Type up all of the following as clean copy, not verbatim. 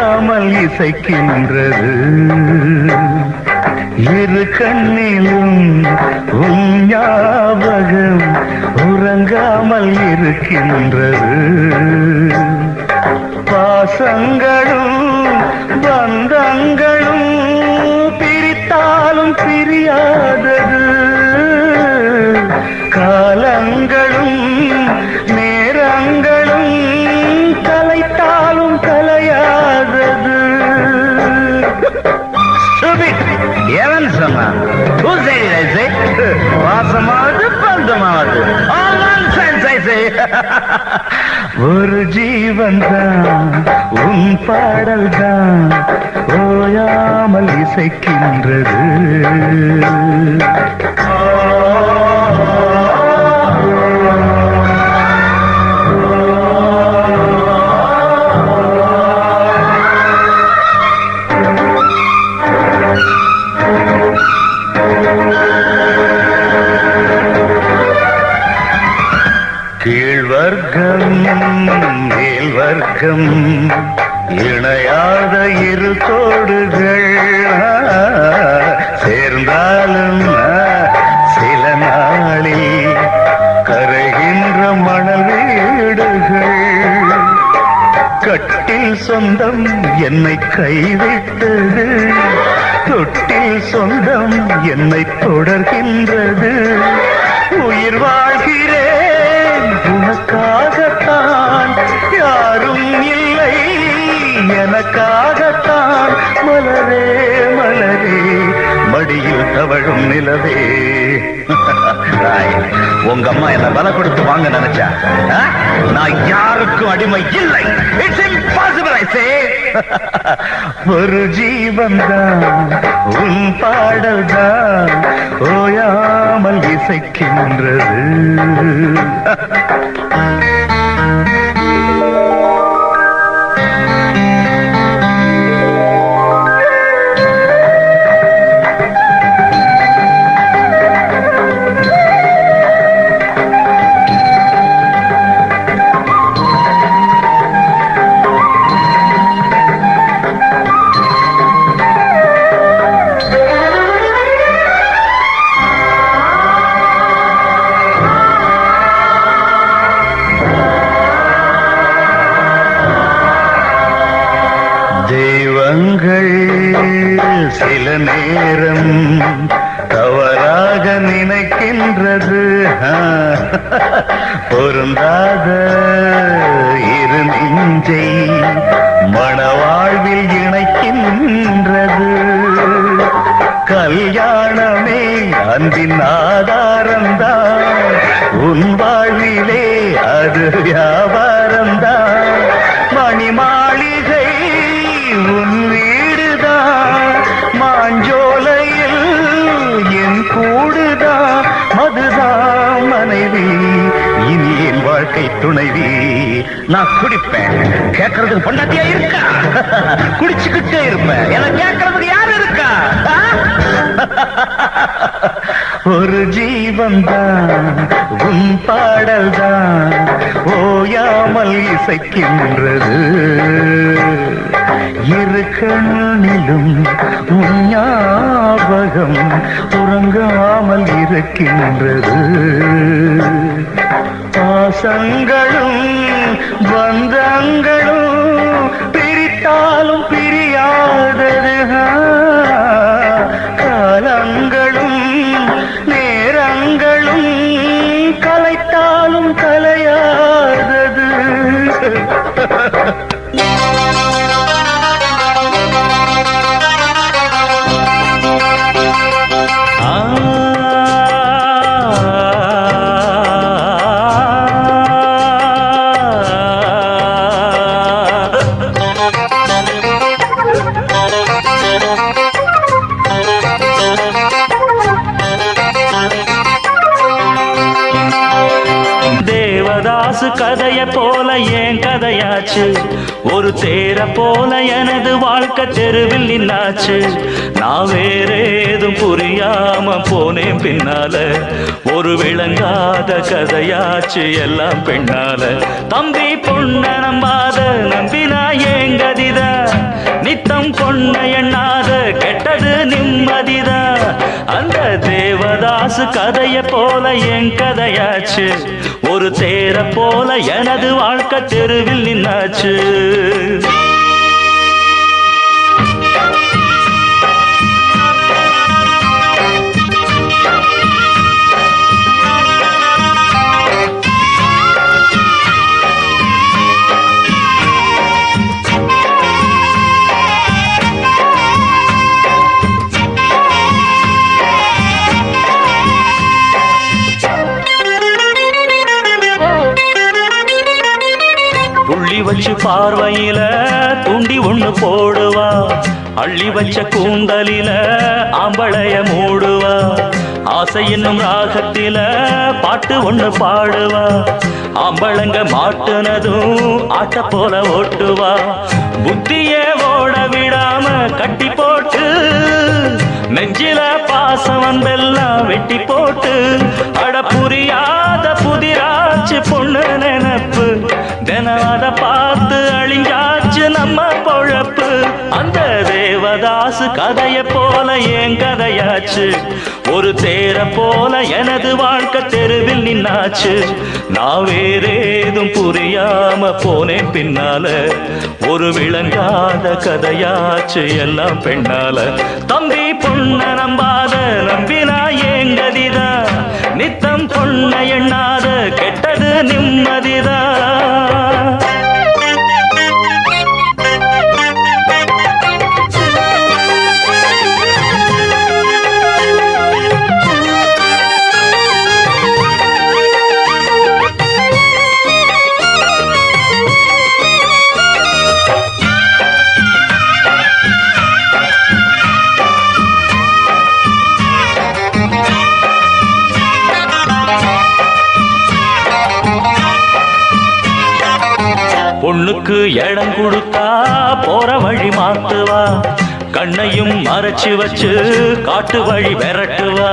ஓயாமல் இசைக்கின்றது இரு கண்ணிலும் உன் ஞாபகம் உறங்காமல் இருக்கின்றது பாசங்களும் பந்தங்களும் பிரித்தாலும் பிரியாதது காலங்களும் நேரங்களும் கலைத்தாலும் கலையாதது எவன் சொன்னான் வாசமாவது பந்தமாவது ஒரு ஜீவன் தான் உன் பாடல் தான் ஓயாமல் இசைக்கின்றது கீழ்வர்க்கம் மேல் வர்க்கம் இணையாத இரு கோடுகள் சேர்ந்தாலும் சில நாளில் கரைகின்ற மணல் வீடுகள் கட்டில் சொந்தம் என்னை கைவிட்டது தொட்டில் சொந்தம் என்னை தொடர்கின்றது உயிர் வாழ்கிறேன் உனக்காகத்தான் யாரும் இல்லை எனக்காகத்தான் மலரே மலரே மடியில் தவழும் நிலவே உங்க அம்மா என்ன பல கொடுத்து வாங்க நினைச்சா நான் யாருக்கும் அடிமை இல்லை ஒரு ஜீவன் தான் உன் பாடல் தான் ஓயாமல் இசைக்கின்றது தெய்வங்கள் சில நேரம் தவறாக நினைக்கின்றது பொருந்தாத இரு நெஞ்சை மணவாழ்வில் இணைக்கின்றது கல்யாணமே அன்பின் ஆதாரம்தான் உன் வாழ்விலே அது வியாபாரம்தான் மணி மாளிகை உன் வீடுதான் மாஞ்சோலையில் என் கூடுதான் மதுதான் மனைவி இனி என் வாழ்க்கை துணைவி நான் குடிப்பேன் கேட்கறதுக்கு பொண்டாட்டியா இருக்கா குடிச்சுக்கிட்டே இருப்பேன் என கேட்கறதுக்கு யாரு இருக்கா ஒரு ஜீவன் தான் உன் பாடல் தான் ஓயாமல் இசைக்கின்றது இரு கண்ணிலும் உன் ஞாபகம் உறங்காமல் இருக்கின்றது பாசங்களும் பந்தங்களும் பிரித்தாலும் பிரியாதது காலங்களும் நேரங்களும் கலைத்தாலும் கலையாதது தேவதாசு கதைய போல ஏன் கதையாச்சு ஒரு தேர போல எனது வாழ்க்கை தெருவில் நின்னாச்சு நான் வேற ஏதும் புரியாம போனேன் பின்னால ஒரு விளங்காத கதையாச்சு எல்லாம் பெண்ணால தம்பி பொண்ண நம்பாத நம்பினா ஏன் கதிதான் பொண்ணை எண்ணாத கெட்டது நிம்மதிதான். அந்த தேவதாசு கதைய போல என் கதையாச்சு. ஒரு தேர போல எனது வாழ்க்கை தெருவில் நின்னாச்சு. புள்ளி வச்சு பார்வையில துண்டி ஒண்ணு போடுவா. அள்ளி வச்ச கூந்தலில ஆம்பளைய மூடுவா. ஆசை என்னும் ராகத்தில பாட்டு ஒண்ணு பாடுவா. ஆம்பளங்க மாட்டுனதும் ஆட்ட போல ஓட்டுவா. புத்தியே ஓட விடாம கட்டி போட்டு நெஞ்சில பாசம் வந்தெல்லாம் வெட்டி போட்டு அட புரியாத புதிராச்சு பொண்ணு நினப்பு. தினம் அதை பார்த்து அழிஞ்சாச்சு நம்ம பொழப்பு. அந்த தேவதாசு கதைய போல என் கதையாச்சு. ஒரு தேர போல எனது வாழ்க்கை தெருவில் நின்னாச்சு. நான் வேறேதும் புரியாம போனேன் பின்னால. ஒரு விளங்காத கதையாச்சு எல்லாம் பெண்ணால. தம்பி பொண்ண நம்பாத நம்பினா ஏங்கதிதான். நித்தம் பொண்ண எண்ணாத கெட்டது நிம்மதிதான். பொண்ணுக்கு இடம் கொடுத்தா போற வழி மாத்துவா. கண்ணையும் மறைச்சு வச்சு காட்டு வழி விரட்டுவா.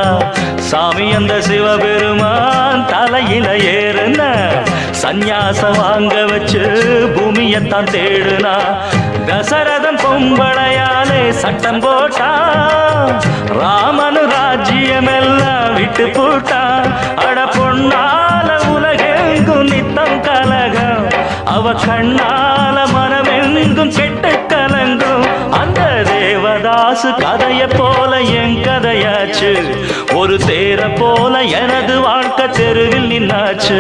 சாமி அந்த சிவபெருமான் தலையில ஏறுன சந்நியாசம் வாங்க வச்சு பூமியத்தான் தேடுனா. தசரதன் பொம்பளையாலே சட்டம் போட்டா. ராமனு ராஜ்யம் எல்லாம் விட்டு போட்டா. அட பொன்னால உலகெங்கும் நித்தம் கலகம். அவ கண்ணால மனமெங்கும் கெட்டு கலங்கும். அந்த தேவதாசு கதைய போல என் கதையாச்சு. ஒரு தேர போல எனது வாழ்க்கை தெருவில் நின்னாச்சு.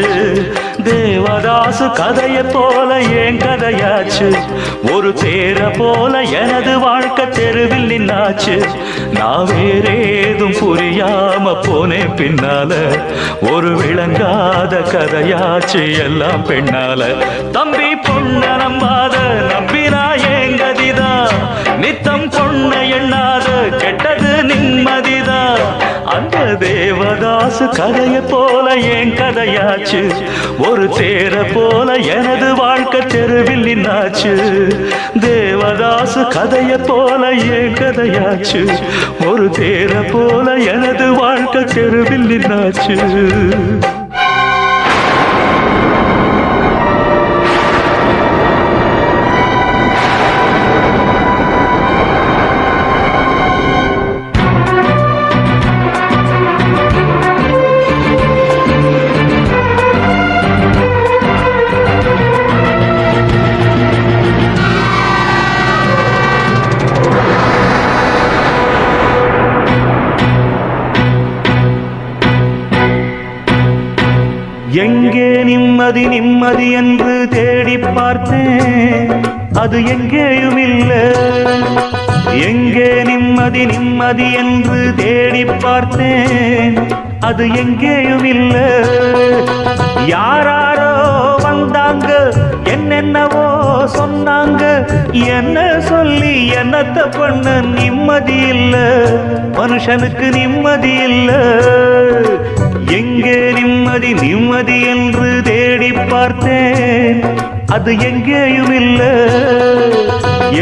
தேவதாசு கதைய போல என் கதையாச்சு. ஒரு தேர போல எனது வாழ்க்கை தெருவில் நின்னாச்சு. நான் வேறேதும் புரியாம போனேன் பின்னால. ஒரு விளங்காத கதையாச்சு எல்லாம் பெண்ணால. தம்பி பொண்ண நம்பாத நம்பினா ஏங்கதிதான். நித்தம் பொண்ண எண்ணாத கெட்டது நிம்மதிதான். அந்த தேவதாசு கதைய போல என் கதையாச்சு. ஒரு தேர போல எனது வாழ்க்கை தெருவில் நின்னாச்சு. தேவதாசு கதைய போல என் கதையாச்சு. ஒரு தேர போல எனது வாழ்க்கை தெருவில் நின்னாச்சு. எங்கே நிம்மதி நிம்மதி என்று தேடி பார்த்தேன். அது எங்கேயும் இல்லை. எங்கே நிம்மதி நிம்மதி என்று தேடி பார்த்தேன். அது எங்கேயும் இல்லை. யாராரோ வந்தாங்க, என்னென்னவோ சொன்னாங்க. என்ன சொல்லி என்னத்த பண்ண நிம்மதி இல்லை. மனுஷனுக்கு நிம்மதி இல்லை. எங்கே நிம்மதி நிம்மதி என்று தேடி பார்த்தேன். அது எங்கேயும் இல்லை.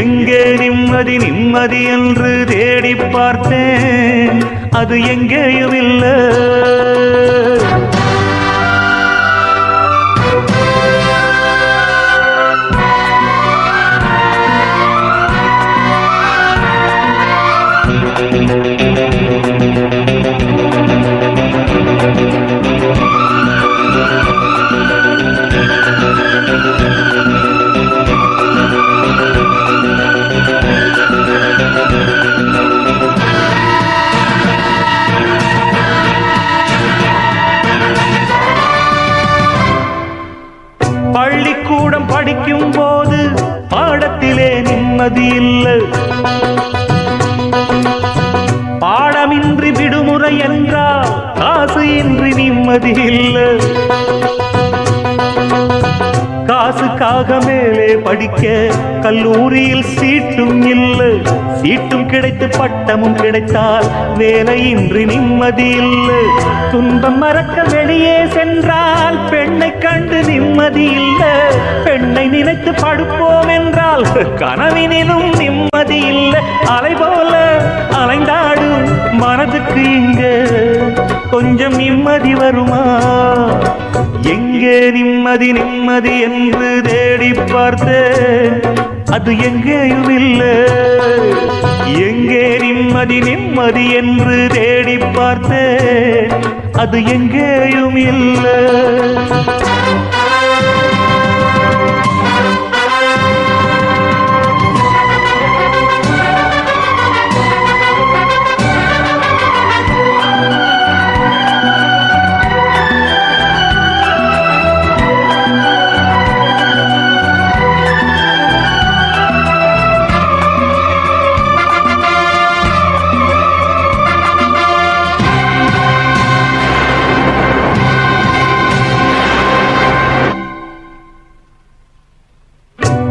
எங்கே நிம்மதி நிம்மதி என்று தேடி பார்த்தேன். அது எங்கேயும் இல்லை. பள்ளிக்கூடம் படிக்கும் போது பாடத்திலே நிம்மதி இல்லை, பாடமின்றி விடுமுறை என்றால் காசு இன்றி நிம்மதி இல்லை. காசுக்காக மேலே படிக்க கல்லூரியில் சீட்டும் இல்லை, சீட்டும் கிடைத்து பட்டமும் கிடைத்தால் வேலையின்றி நிம்மதி இல்லை. துன்பம் மறக்க வெளியே சென்றால் பெண்ணை கண்டு நிம்மதி இல்லை, பெண்ணை நினைத்து படுப்போம் என்றால் கனவினிலும் நிம்மதி இல்லை. அலை போல அலைந்தாடும் மனதுக்கு இங்க கொஞ்சம் நிம்மதி வருமா? எங்கே நிம்மதி நிம்மதி என்று தேடி பார்த்தேன், அது எங்கேயும் இல்லை. எங்கே நிம்மதி நிம்மதி என்று தேடி பார்த்தேன், அது எங்கேயும் இல்லை.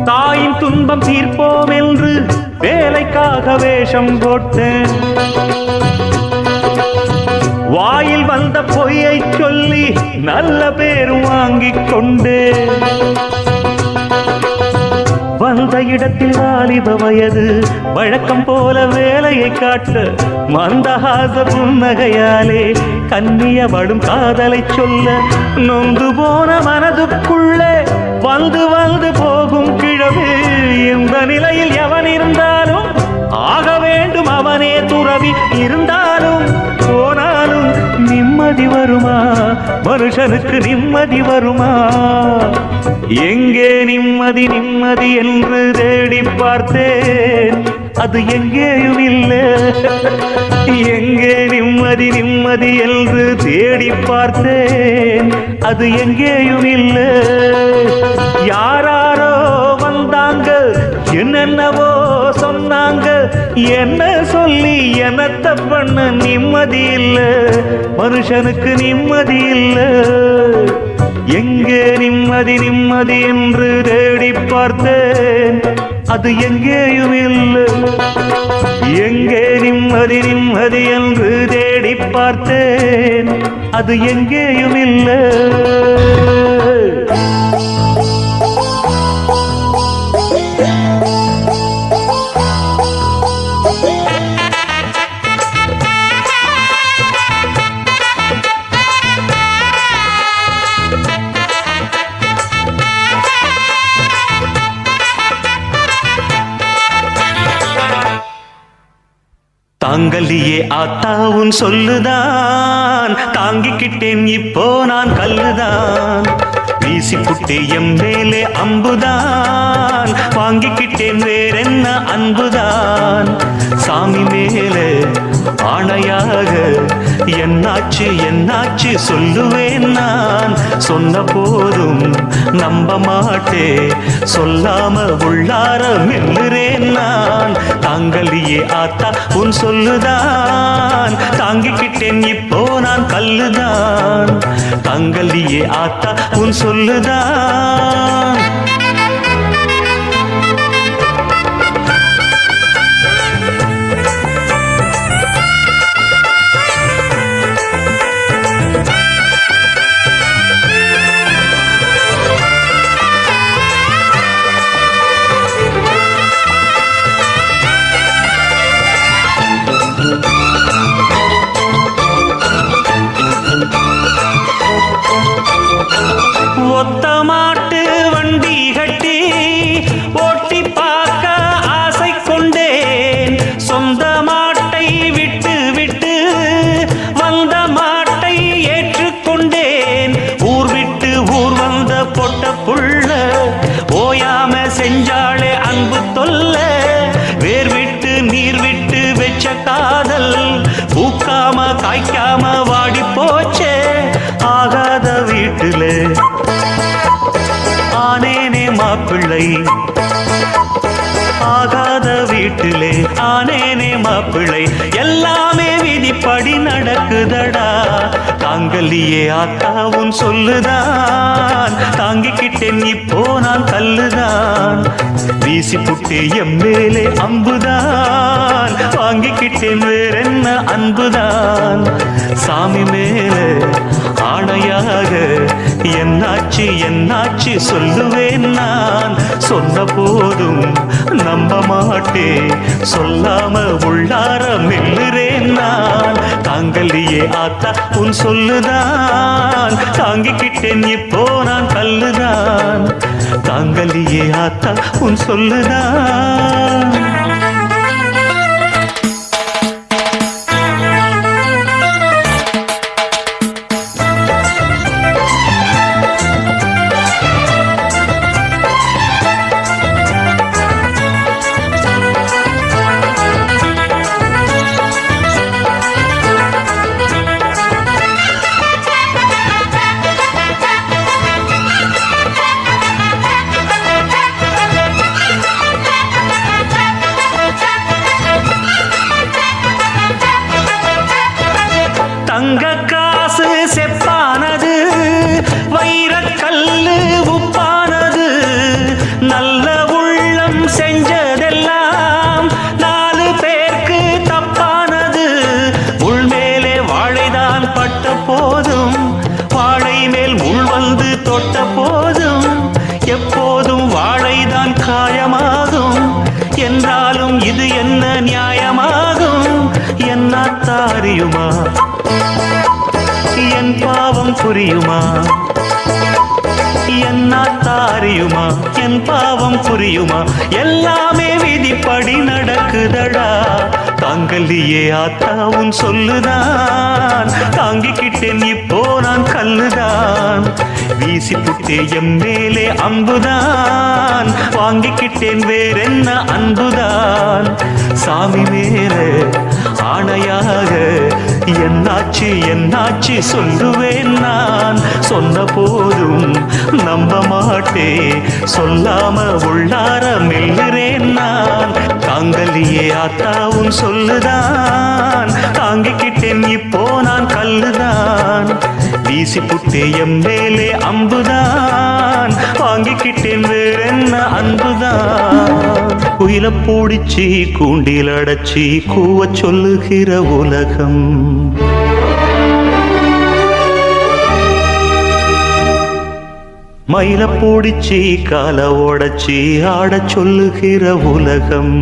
தாயின் துன்பம் தீர்ப்போம் என்று வேலைக்காக வேஷம் போட்டேன், வாயில் வந்த பொய்யை சொல்லி நல்ல பேரும் வாங்கிக் கொண்டேன். வந்த இடத்தில் வாலிப வயது வழக்கம் போல வேலையை காட்ட மந்தஹாச புன்னகையாலே கண்ணியப்படும் காதலை சொல்ல நொந்து போன மனதுக்குள்ளே வந்து வந்து போகும் கிழவு. இந்த நிலையில் எவன் இருந்தாலும் ஆக வேண்டும் அவனே துறவி, இருந்தாலும் போனாலும் நிம்மதி வருமா? மனுஷனுக்கு நிம்மதி வருமா? எங்கே நிம்மதி நிம்மதி என்று தேடி பார்த்தேன், அது எங்கேயும் இல்லை. எங்கே நிம்மதி நிம்மதி என்று தேடி பார்த்தேன், அது எங்கேயும் இல்லை. யாராரோ வந்தாங்க, என்னென்னவோ சொன்னாங்க, என்ன சொல்லி என்னத்த பண்ண நிம்மதி இல்லை. மனுஷனுக்கு நிம்மதி இல்லை. எங்கே நிம்மதி நிம்மதி என்று தேடி பார்த்தேன், அது எங்கேயும் இல்லை. எங்கே நிம்மதி நிம்மதி என்று தேடி பார்த்தேன், அது எங்கேயும் இல்லை. தாங்கலியே ஆத்தா உன் சொல்லுதான், தாங்கிக்கிட்டேன் இப்போ நான் கல்லுதான். வீசி புட்டு எம் மேலே அம்புதான், வாங்கிக்கிட்டேன் வேறென்ன அன்புதான். சாமி மேலே ஆணையாக என்னாச்சு என்னாச்சு சொல்லுவேன் நான். சொன்ன போதும் நம்ப மாட்டே, சொல்லாம உள்ளார மெல்லுறேன் நான். தாங்கலியே ஆத்தா உன் சொல்லுதான், தாங்கிக்கிட்டேன் இப்போ நான் கல்லுதான். தாங்கலியே ஆத்தா உன் சொல்லுதான். ஒத்த மாட்டு வண்டிகள் வீட்டிலே ஆனேனே மாப்பிள்ளை எல்லாமே விதிப்படி நடக்குதடா தாங்கலியே ஆத்தாவும் சொல்லுதான் தாங்கிக்கிட்டேன் இப்போ நான் கல்லுதான் வீசி புட்டே எம்மேலே அம்புதான் வாங்கிக்கிட்டேன் வேறென்ன அன்புதான் சாமி மேலே ஆணையாக என்னாச்சு என்னாச்சு சொல்லுவேன் நான் சொன்ன போதும் நம்ப மாட்டே சொல்லாம உள்ளார மெல்லுறேன் நான் தாங்கலியே ஆத்தா உன் சொல்லுதான் தாங்கிக்கிட்டேன் இப்போ நான் கல்லுதான் தாங்கலியே ஆத்தா உன் சொல்லுதான் தங்க காசு செப்பானது வைரக்கல்லு உப்பானது நல்ல உள்ளம் செஞ்சதெல்லாம் 4 பேருக்கு தப்பானது உள்மேலே வாழைதான் பட்ட போதும் வாழை மேல் முள் வந்து தொட்ட போதும் எப்போதும் வாழைதான் காயமாகும் என்றாலும் இது என்ன நியாயமாகும் என்னாத்தா அறியுமா என் பாவம் புரியுமா என்னாத்தா அறியுமா என் பாவம் புரியுமா எல்லாமே விதிப்படி நடக்குதடா தாங்கலியே ஆத்தா உன் சொல்லுதான் தாங்கிக்கிட்டேன் இப்போ நான் கல்லுதான் வீசி புட்டே எம்மேலே அம்புதான் வாங்கிக்கிட்டேன் வேறென்ன அன்புதான் சாமி மேலே ஆணையாக என்னாச்சு என்னாச்சு சொல்லுவேன் நான் சொன்ன போதும் நம்ப மாட்டே சொல்லாம உள்ளார மெல்லுறேன் நான் தாங்கலியே ஆத்தாவும் சொல்லுதான் தாங்கிக்கிட்டேன் இப்போ நான் கல்லுதான் வீசி புட்டே எம்மேலே அம்புதான் வாங்கிக்கிட்டேன் வேறென்ன அன்புதான் குயில பூடிச்சி கூண்டில் அடைச்சி கூவ சொல்லுகிற உலகம் மயில பூடிச்சி கால ஓடச்சி ஆட சொல்லுகிற உலகம்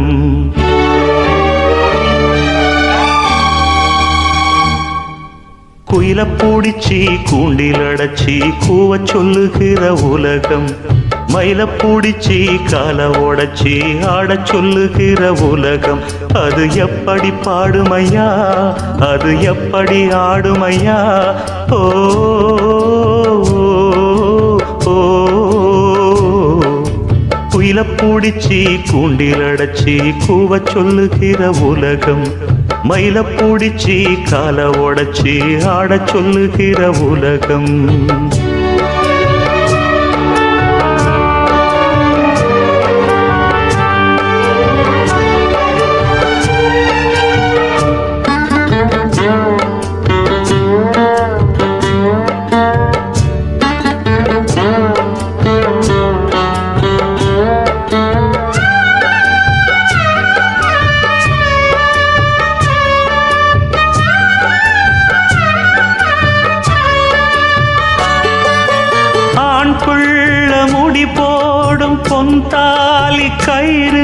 குயில பூடிச்சி கூண்டில் அடைச்சி கூவ சொல்லுகிற உலகம் மயில பூடிச்சி கால ஓடச்சி ஆட சொல்லுகிற உலகம் அது எப்படி பாடுமையா அது எப்படி ஆடுமையா ஓ குயில பூடிச்சி கூண்டில் அடைச்சி கூவ சொல்லுகிற உலகம் மயில பூடிச்சி கால ஓடச்சி ஆட சொல்லுகிற உலகம் புள்ள முடி போடும் பொன்தாலி கயிறு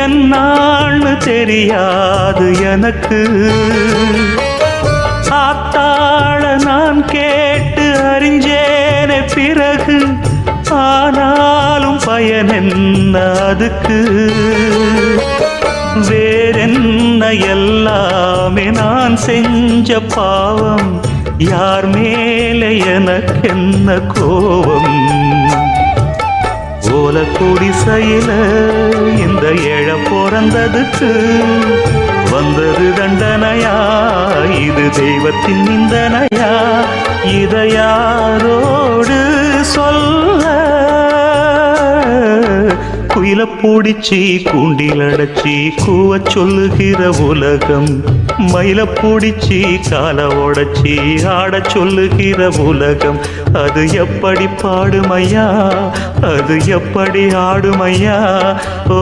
என்னான்னு தெரியாது எனக்கு ஆத்தாள நான் கேட்டு அறிஞ்சேனே பிறகு ஆனாலும் பயன் என்ன அதுக்கு வேறென்ன எல்லாமே நான் செஞ்ச பாவம் யார் மேலே எனக்கென்ன கோவம் ஓல குடிசையில இந்த ஏழ பிறந்ததுக்கு வந்தது தண்டனையா இது தெய்வத்தின் நிந்தனையா இதை யாரோடு சொல்ல குயில பூடிச்சி கூண்டில் அடைச்சி கூவ சொல்லுகிற உலகம், மயில பூடிச்சி கால உடைச்சி ஆட சொல்லுகிற உலகம். அது எப்படி பாடுமையா, அது எப்படி ஆடுமையா? ஓ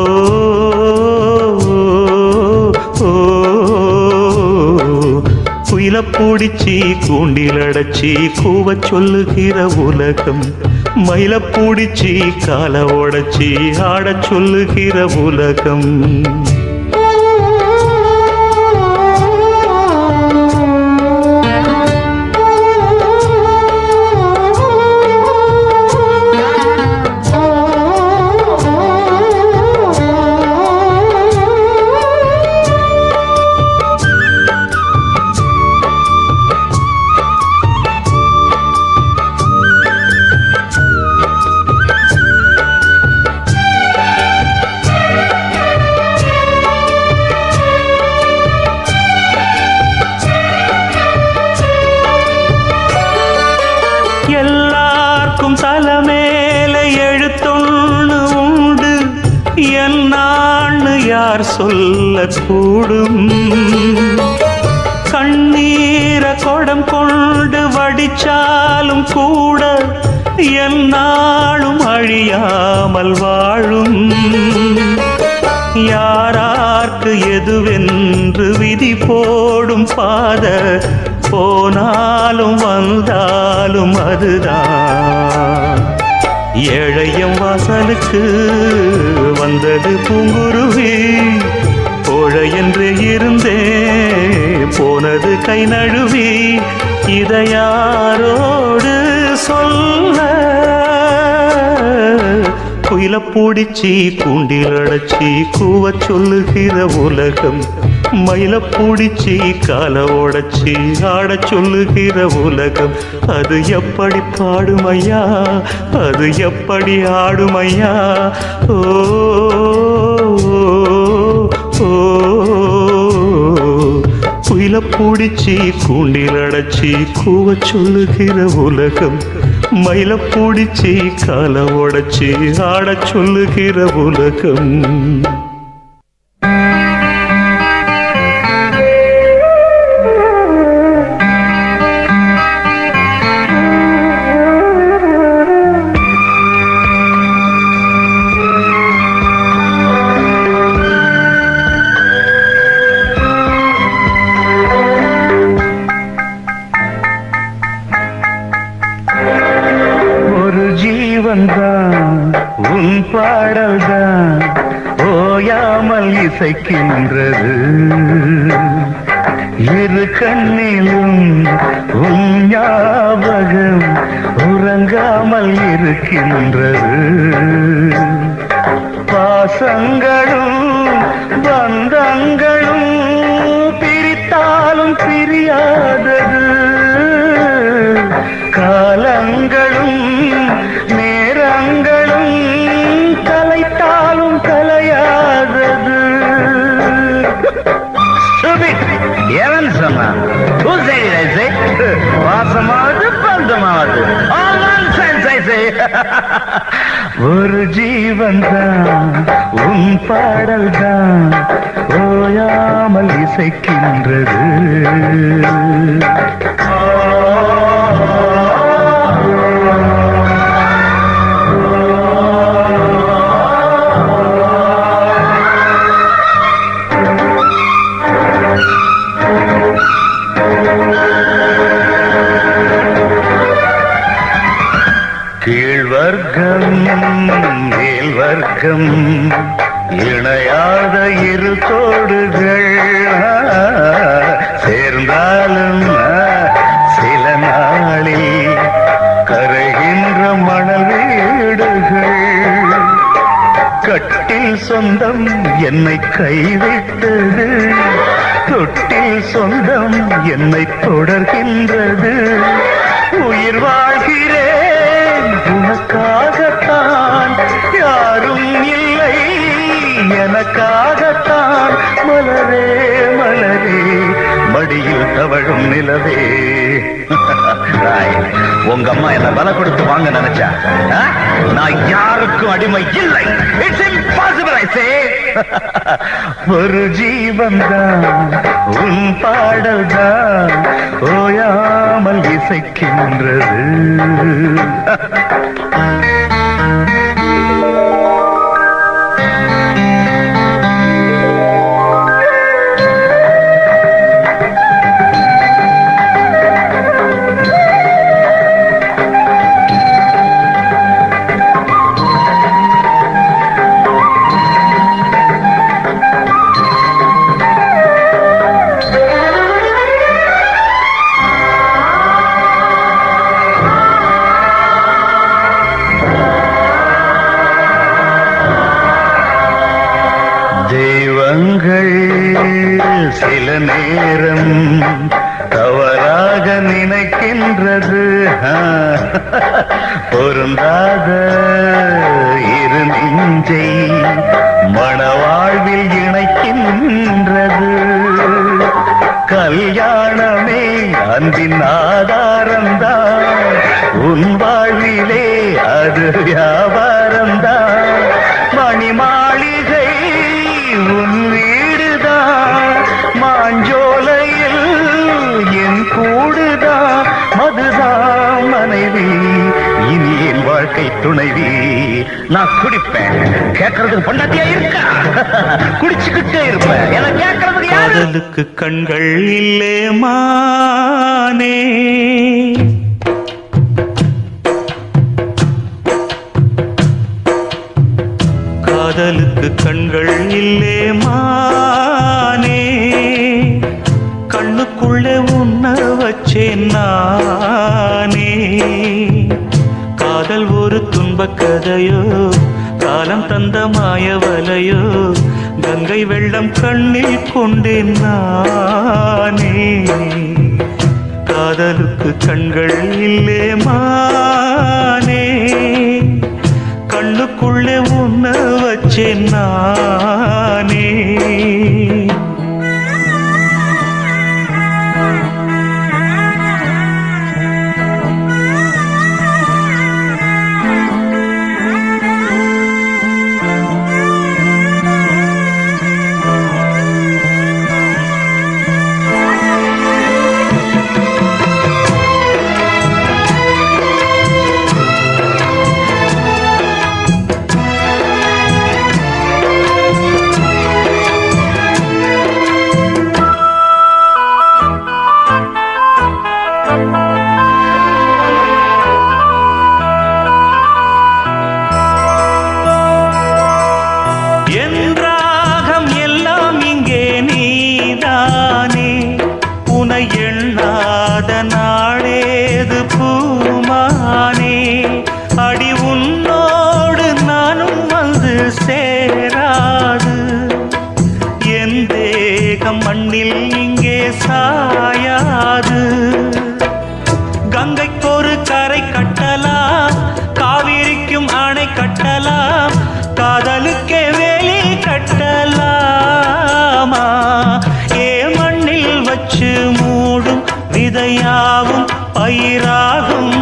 குயில பூடிச்சி கூண்டில் அடைச்சி கூவ சொல்லுகிற உலகம், மயில பூடிச்சி கால உடைச்சி ஆட சொல்லுகிற உலகம். எல்லாருக்கும் தலைமேல எழுத்தொன்னு உண்டு, என்னான்னு யார் சொல்லக்கூடும்? கண்ணீர கொடம் கொண்டு வடிச்சாலும் கூட என்னாலும் அழியாமல் வாழும். யாரார்க்கு எதுவென்று விதி போடும் பாத, போனாலும் வந்தாலும் அதுதான். ஏழையம் வாசலுக்கு வந்தது பூங்குருவி, கோழை என்று இருந்தே போனது கை நழுவி. இதை யாரோடு சொல்ல? குயில பூடிச்சி கூண்டில் அடைச்சி கூவ சொல்லுகிற உலகம், மயில பூடிச்சி கால உடைச்சி ஆட சொல்லுகிற உலகம். அது எப்படி பாடுமையா, அது எப்படி ஆடுமையா? ஓ குயில பூடிச்சி கூண்டில் அடைச்சி கூவ சொல்லுகிற உலகம், மயில பூடிச்சி கால உடைச்சி ஆட சொல்லுகிற உலகம். உன் பாடல்தான் ஓயாமல் இசைக்கின்றது, இரு கண்ணிலும் உன் ஞாபகம் உறங்காமல் இருக்கின்றது. பாசங்களும் பந்தங்களும் பிரித்தாலும் பிரியாதது, காலங்களும் நேரங்களும் கலைத்தாலும் கலையாதது. எவன் சொன்னான்? வாசமாவது பந்தமாவது ஒரு ஜீவன் தான் உன் பாடல் தான் ஓயாமல் இசைக்கின்றது. கீழ்வர்க்கம் மேல்வர்க்கம் இணையாத இரு தோடுகள் சேர்ந்தாலும் சில நாளில் கரைகின்ற மணல் வீடுகள். கட்டில் சொந்தம் என்னை கைவிட்டது, தொட்டில் சொந்தம் என்னை தொடர்கின்றது. உயிர் வாழ்கிறேன் உனக்காகத்தான், யாரும் இல்லை எனக்காகத்தான். மலரே மலரே மடியில் தவழும் நிலவே, உங்க உங்க அம்மா என்ன பல கொடுத்து வாங்க நினைச்சா நான் யாருக்கும் அடிமை இல்லை. இட்ஸ் இம்பாசிபிள் ஐ சே. ஒரு ஜீவன் தான் உன் பாடல் தான் ஓயாமல் இசைக்கின்றது. தெய்வங்கள் சில நேரம் தவறாக நினைக்கின்றது. பொருந்தாத இரு நெஞ்சை மணவாழ்வில் இணைக்கின்றது. கல்யாணமே அன்பின் ஆதாரம்தான், உன் வாழ்விலே அது வியாபாரம்தான். மணிமாளிகை உன் வீடுதான், மாஞ்சோலையில் என் கூடுதான். மதுதான் மனைவி, இனி என் வாழ்க்கை துணைவி. நான் குடிப்பேன், கேட்கறதுக்கு பொண்டாட்டியா இருக்கா? குடிச்சுக்கிட்டே இருப்பேன், என கேட்கறதுக்கு காதலுக்கு கண்கள் இல்லே மானே, காதலுக்கு கண்கள் இல்லே மானே. கண்ணுக்குள்ளே உன்ன வச்சேன் நானே. காதல் ஒரு துன்பக் கதையோ, காலம் தந்த மாயவலையோ, கங்கை வெள்ளம் கண்ணில் கொண்டேன் நானே. காதலுக்கு கண்கள் இல்லே மானே, கண்ணுக்குள்ளே உன்ன வச்சேன் நானே. எண்ணாத நாளேது பூமானே, அடி உன்னோடு நானும் வந்து சேராது. என் தேகம் மண்ணில் இங்கே சாயாது. கங்கைக்கொரு கரை கட்டலாம், காவிரிக்கும் அணை கட்டலாம், காதலுக்கே வேலி கட்டலாமா? ஏ மண்ணில் வச்சு மூடும் விதையாவும் பயிராகும்,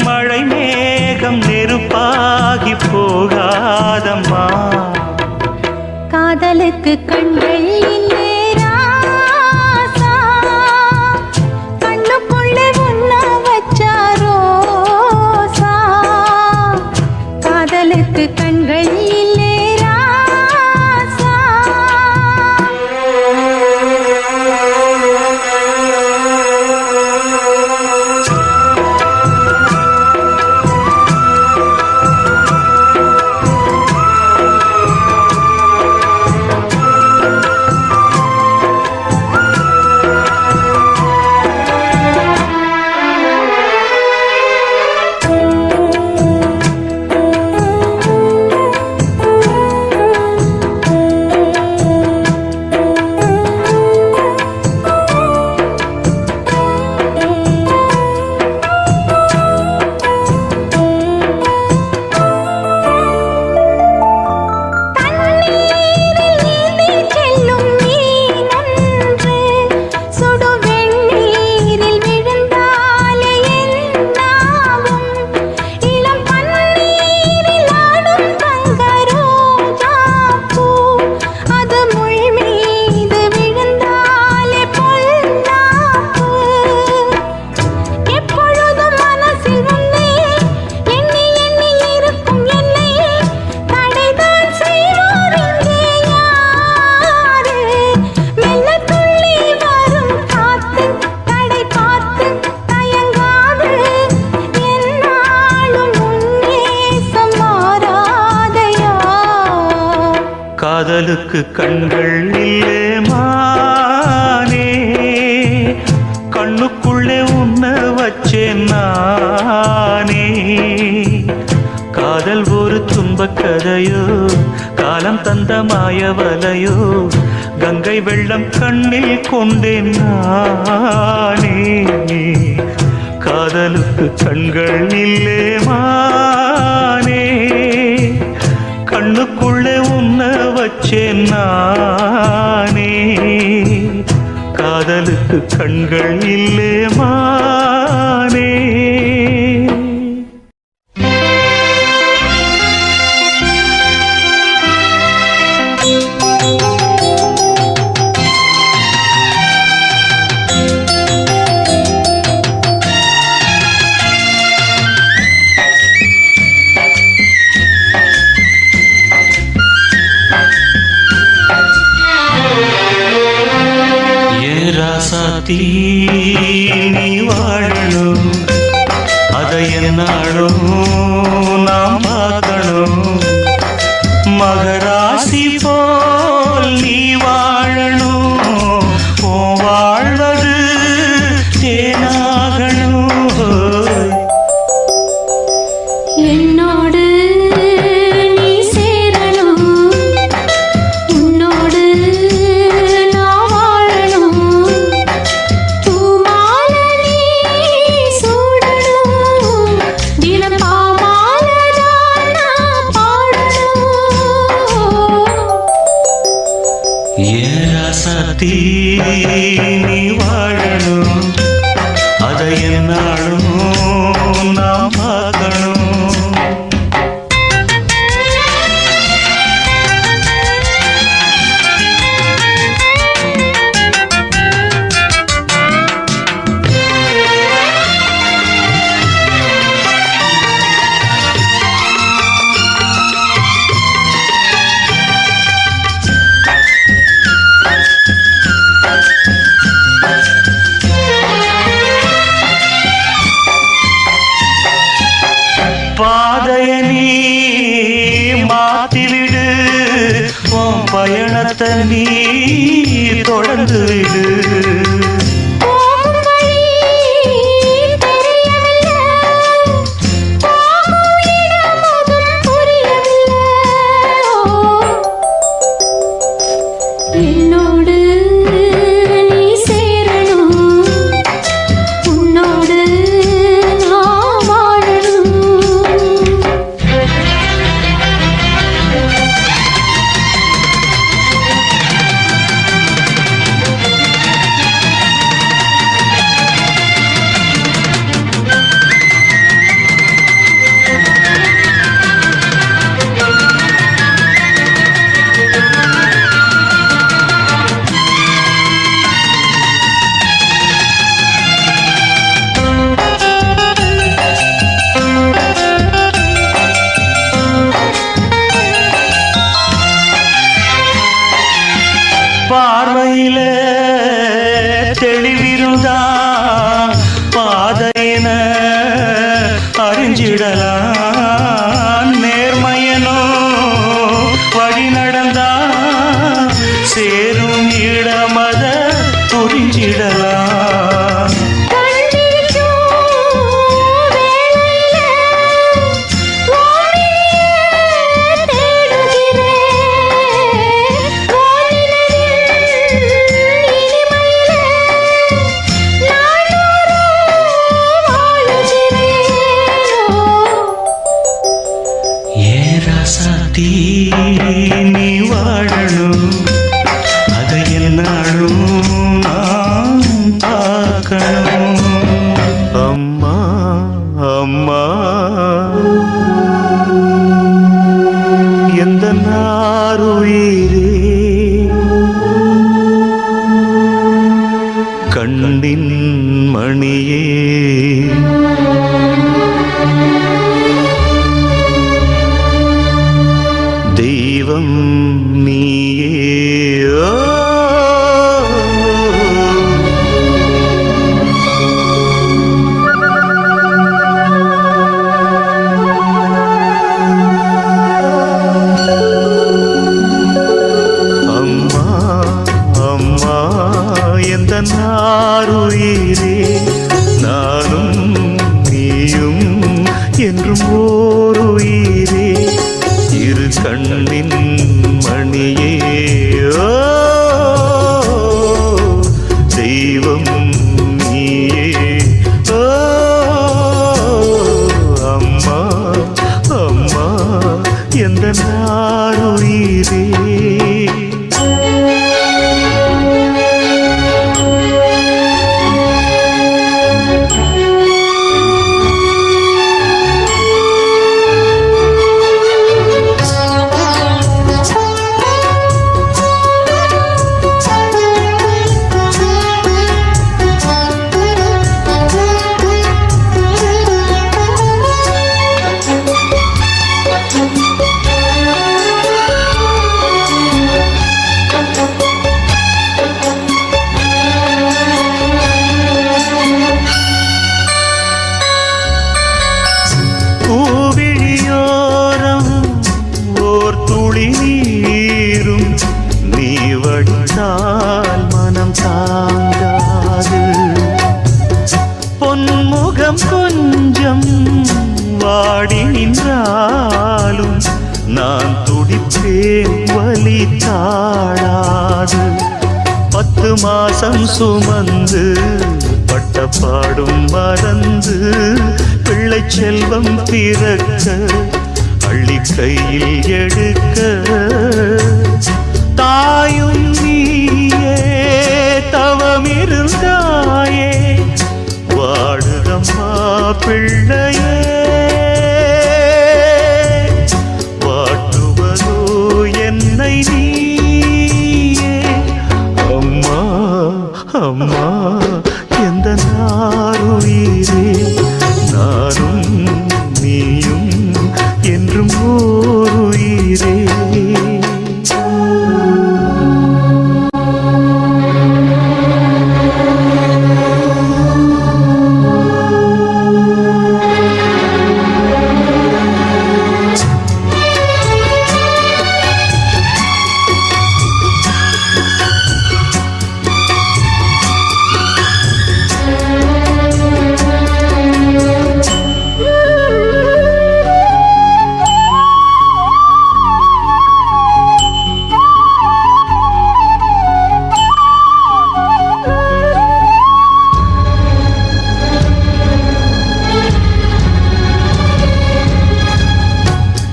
மழை மேகம் நெருப்பாகி போகாதம்மா. காதலுக்கு கண்கள் இல்லே ராசா, காதலுக்கு கண்கள் இல்லே மானே, கண்ணுக்குள்ளே உன்ன வச்சேன் நானே. காதல் ஒரு துன்பக் கதையோ, காலம் தந்த மாயவலையோ, கங்கை வெள்ளம் கண்ணில் கொண்டேன் நானே. காதலுக்கு கண்கள் இல்லே மானே, கண்ணுக்குள்ளே உன்ன வச்சேன் நானே. காதலுக்கு கண்கள் இல்லே மானே. ராசாத்தி நீ வாழணும், அதை என்னாலும் நாம் பார்க்கணும். மகராசி போல் நீ வாழணும், ஓ வாழ்வது தேனாகணும். என்னோடு நீ சேரணும், உன்னோடு நான் வாழணும். பூமாலை நீ சூடணும், தினம் பாமாலைதான் நான் பாடணும். ஏன் ராசாத்தி நீ வாழணும், அதை என்னாலும் நாம் பார்க்கணும். பாதைய நீ மாத்திவிடு, உன் பயணத்தை நீ தொடர்ந்து விடு. போகும் வழி தெரியவில்லை, போகும் இடம் அதுவும் புரியவில்லை. என்னோடு நீ சேரணும், உன்னோடு நான் வாழணும். பார்வையில தெளிவிருந்தா பாதையின அறிஞ்சிடலாம். நேர்மையனோ வழி நடந்தா சேரும் இடமத புரிஞ்சிடலாம். ராசாத்தி நீ வாழணும், அதை என்னாலும் நான் பார்க்கணும். அம்மா அம்மா எந்த நாருயிரே, கண்ணின் மணியே, தெய்வம் நீயே. ஆருயிரே நானும் நீயும் என்றும் ஓர் உயிரே இரு கண்ணின் மணியே ஓ தெய்வம் நீயே ஓ அம்மா அம்மா எந்த ஆருயிரே நீரும் நீ வடித்தால் மனம் தாங்காது பொன்முகம் கொஞ்சம் வாடி நின்றாலும் நான் துடிப்பேன் வலி தாழாது 10 மாசம் சுமந்து பட்ட பாடும் மறந்து பிள்ளை செல்வம் பிறக்க அள்ளி கையில் எடுக்க தாயும் நீயே தவமிருந்தாயே வாடுதம்மா பிள்ளையே வாட்டுவதோ என்னை நீயே அம்மா அம்மா எந்த நாருயிரே நானும் நீயும் என்றும் ஓர் உயிரே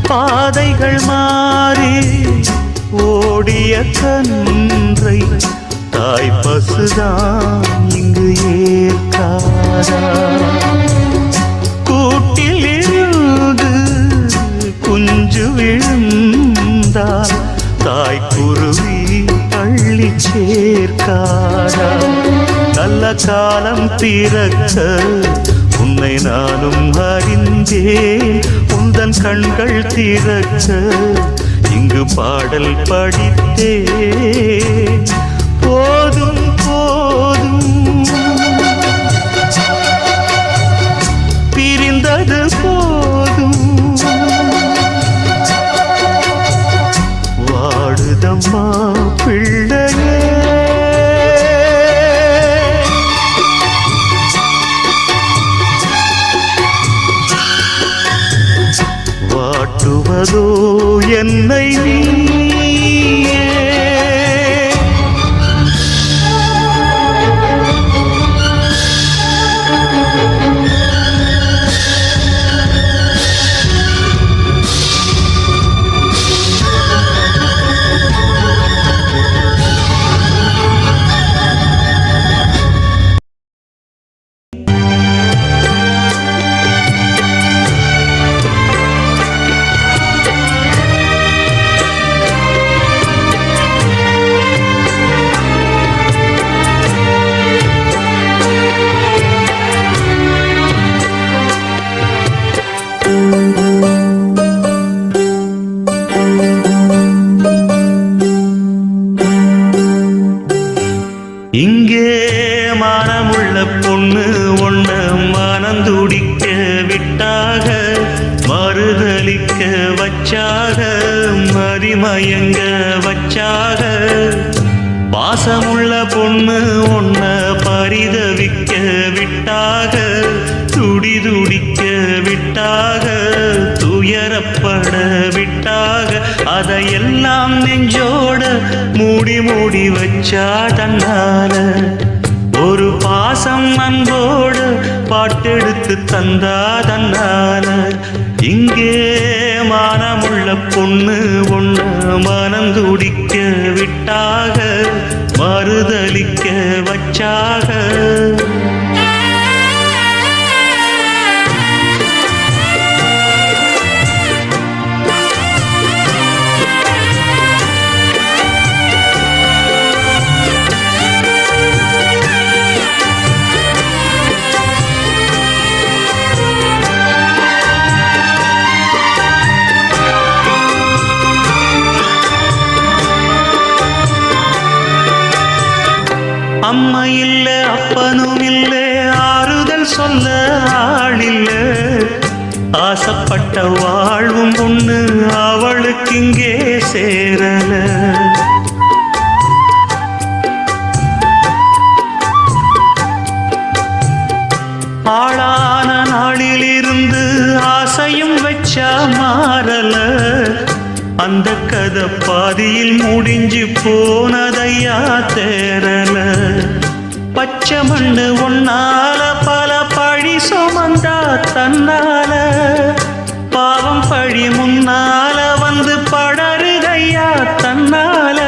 பாதைகள் மாறி ஓடிய கன்றை தாய் பசுதான் இங்கு ஏற்காதா கூட்டில் இருந்து குஞ்சு விழுந்தால் தாய் குருவி பள்ளி சேர்க்காதா நல்ல காலம் பிறக்க உன்னை நானும் அறிந்தேன் உந்தன் கண்கள் திறக்க இங்கு பாடல் படித்தேன் போதும் போதும் பிரிந்தது போதும் வாடுதம்மா பிள்ளையே வாட்டுவதோ என்னை நீயே இங்கே மானமுள்ள பொண்ணு ஒண்ண மனந்துடிக்க விட்டாக மறுதலிக்க வச்சாக மதிமயங்க வச்சாக பாசமுள்ள பொண்ணு ஒன்ன பரிதவிக்க விட்டாக, துடி துடிக்க விட்டாக, துயரப்பட விட்டாக, அதையெல்லாம் நெஞ்சோட மூடி மூடி வச்சா தன்னால. ஒரு பாசம் அன்போடு பாட்டெடுத்து தந்தா தன்னால. இங்கே மானமுள்ள பொண்ணு ஒண்ணு மனந்துடிக்க விட்டாக, மறுதலிக்க வச்சாக. அம்மா இல்ல அப்பனும் இல்ல, ஆறுதல் சொல்ல ஆளில்ல. ஆசைப்பட்ட வாழ்வும் ஒண்ணு அவளுக்கு இங்கே சேரல. ஆளான நாளிலிருந்து ஆசையும் வச்சா மாறல. அந்த கதை பாதியில் முடிஞ்சு போனதையா தேரல. பச்சை மண்ணு ஒன்னால பல பழி சுமந்தா தன்னால. பாவம் பழி முன்னால வந்து படருதையா தன்னால.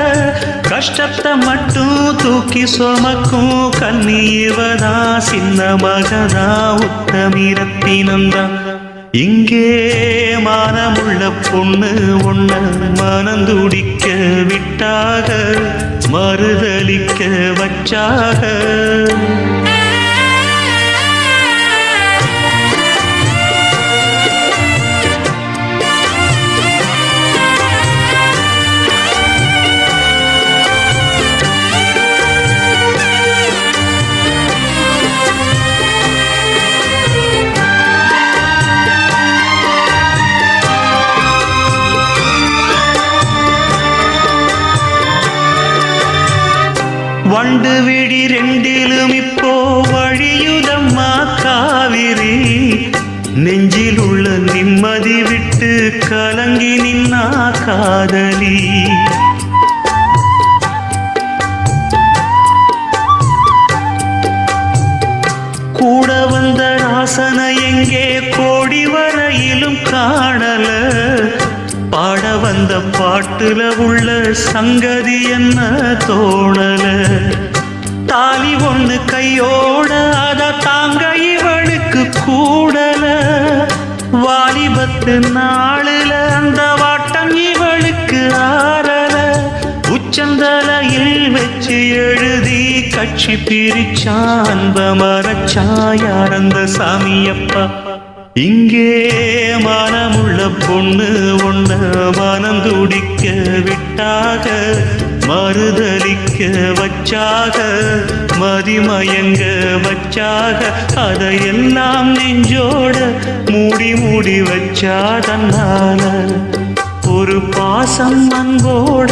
கஷ்டத்தை மட்டும் தூக்கி சுமக்கும் கண்ணீவதா, சின்ன மகதா, உத்தமிரத்தினந்தா. இங்கே மானமுள்ள பொண்ணு ஒண்ண மனந்துடிக்க விட்டாக, மறுதலிக்க வச்சாக. வண்டு விடி ரெண்டிலும் இப்போ வழியுதம்மா காவிரி. நெஞ்சில் உள்ள நிம்மதி விட்டு கலங்கி நின்னா காதலி. கூட வந்த ராசனை எங்கே கோடி வரையிலும் காணல. பாட வந்த பாட்டுல உள்ள சங்கதி என்ன தோணல. தாலி ஒண்ணு கையோட அத தாங்க இவளுக்கு கூடல. வாலிபத்து நாளுல அந்த வாட்டம் இவளுக்கு ஆறல. உச்சந்தலையில் வச்சு எழுதி கட்சி பிரிச்சான், அன்ப மரச்சான் யார் அந்த சாமியப்பா. இங்கே மனமுள்ள பொண்ணு ஒண்ண மனந்துடிக்க விட்டாக, மறுதலிக்க வச்சாக, மதிமயங்க வச்சாக. அதையெல்லாம் நெஞ்சோட மூடி மூடி வச்சா தன்னால. ஒரு பாசம் அன்போட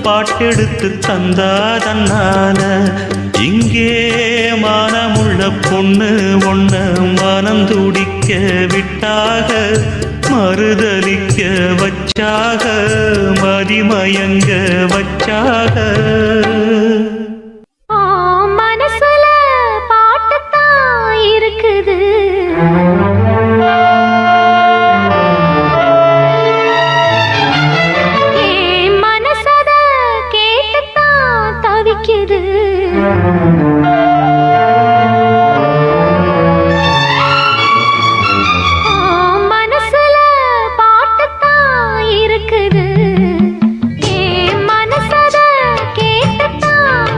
பாட்டெடுத்து தந்தா தன்னால. இங்கே மானமுள்ள பொண்ணு ஒண்ண மனந்துடிக்க விட்டாக, மறுதலிக்க வச்சாக, மதிமயங்க வச்சாக. மனசுல பாட்டுத்தான் இருக்குது, மனசத கேட்டுத்தான் தவிக்குது. மனசுல பாட்டுத்தான் இருக்குது, மனசத கேட்டுத்தான்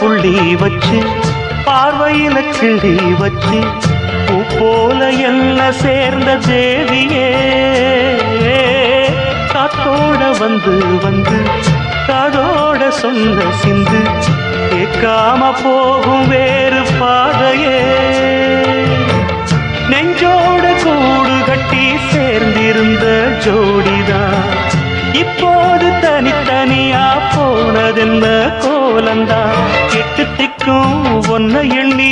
புள்ளி வச்சு பார்வையில கிள்ளி வச்சு பூ போல என்ன சேர்ந்த தேவியே காத்தோட வந்து வந்து காதோட சொன்ன சிந்து கேட்காம போகும் வேறு பாதையே நெஞ்சோட கூடு கட்டி சேர்ந்திருந்த ஜோடிதான் இப்போது தனித்தனியா போனதென்ன கோலந்தான் எட்டு திக்கும் ஒன்ன எண்ணி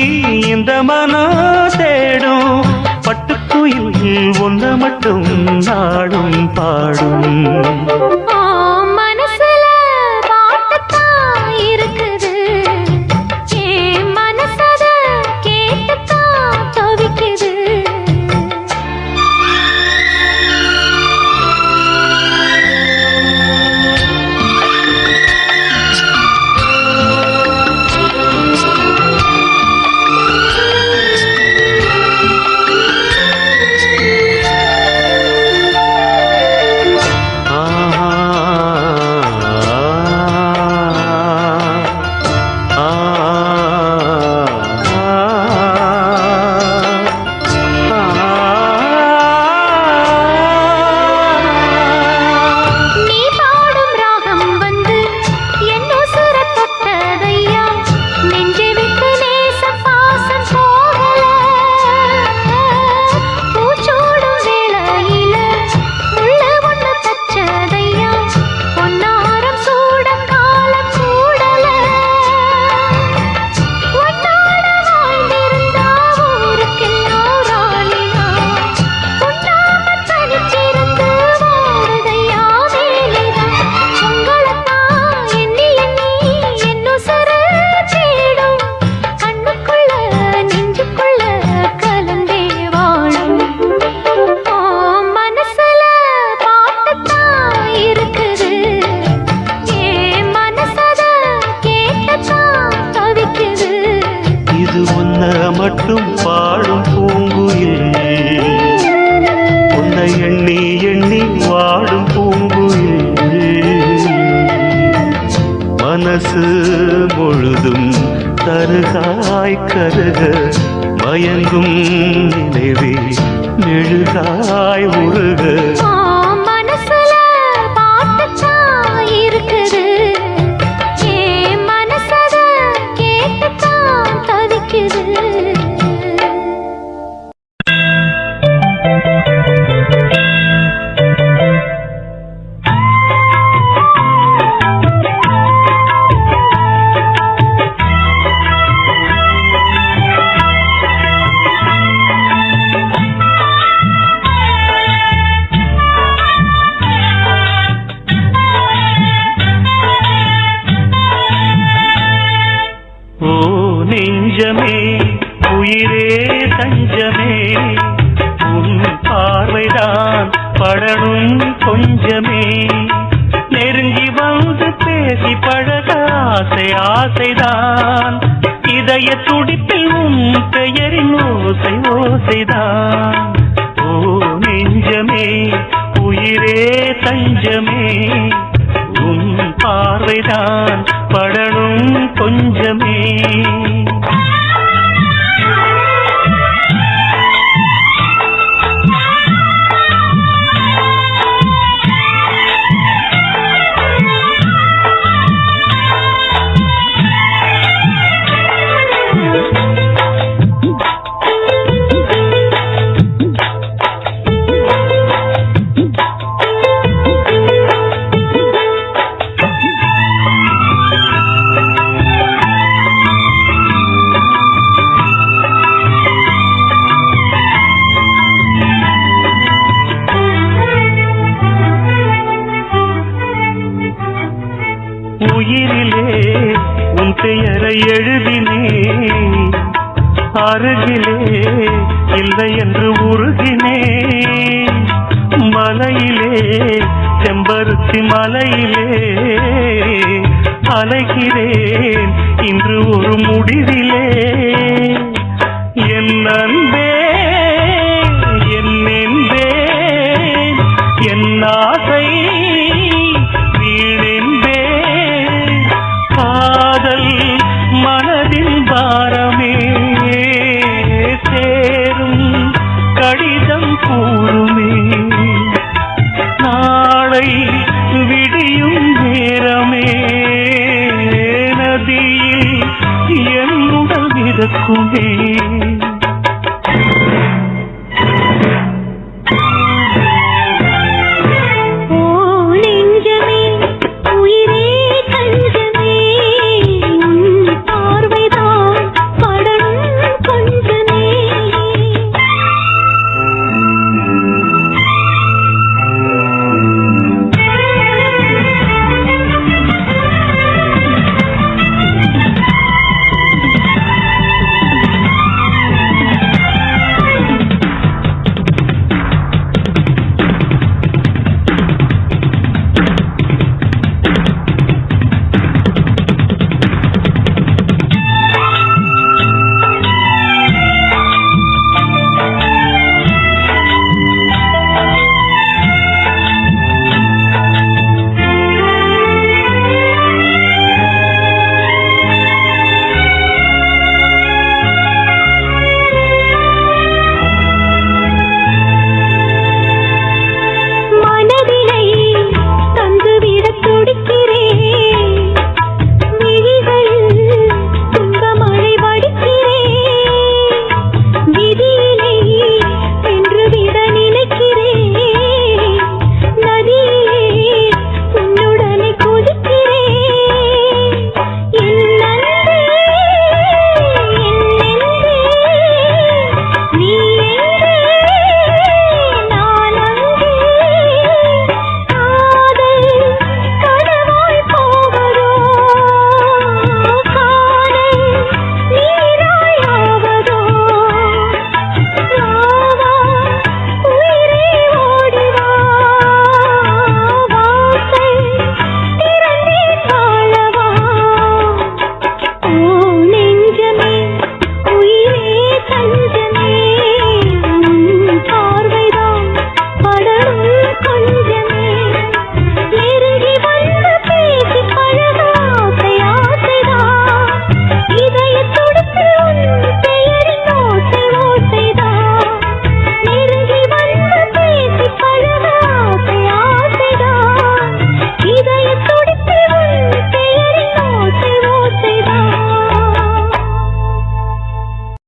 இந்த மனம் தேடும் பட்டுக்குயில் ஒன்ன மட்டும் நாடும் பாடும் மனசுல பாட்டுத்தான் இருக்குது என் மனசத கேட்டுத்தான் தவிக்குது மட்டும் பாடும் பூங்குயில் உன்னை எண்ணி எண்ணி வாடும் பூங்குயில் மனசு முழுதும் தருகாய் கருக மயங்கும் நினைவே மெழுகாய் உருக மனசுல பாட்டுத்தான் இருக்குது என் மனசத கேட்டுத்தான் தவிக்குது நெஞ்சமே உயிரே தஞ்சமே உன் பார்வைதான் படணும் கொஞ்சமே நெருங்கி வந்து பேசி பழக ஆசை ஆசைதான் இதய துடிப்பில் உன் பெயரின் ஓசை ஓசைதான் ஓ நெஞ்சமே உயிரே தஞ்சமே உன் பார்வைதான் படணும் கொஞ்சமே உயிரிலே உன் பெயரை எழுதினேன் அருகிலே இல்லை என்று உருகினேன் மலையிலே செம்பருத்தி மலையிலே அலைகிறேன் இன்று ஒரு முடிவிலே என் அன்பே என் என்பேன் என் ஆசை வீணென்பேன் காதல் கூறுமே நாளை விடியும் நேரமே நதியில் என்னுடன் மிதக்குமே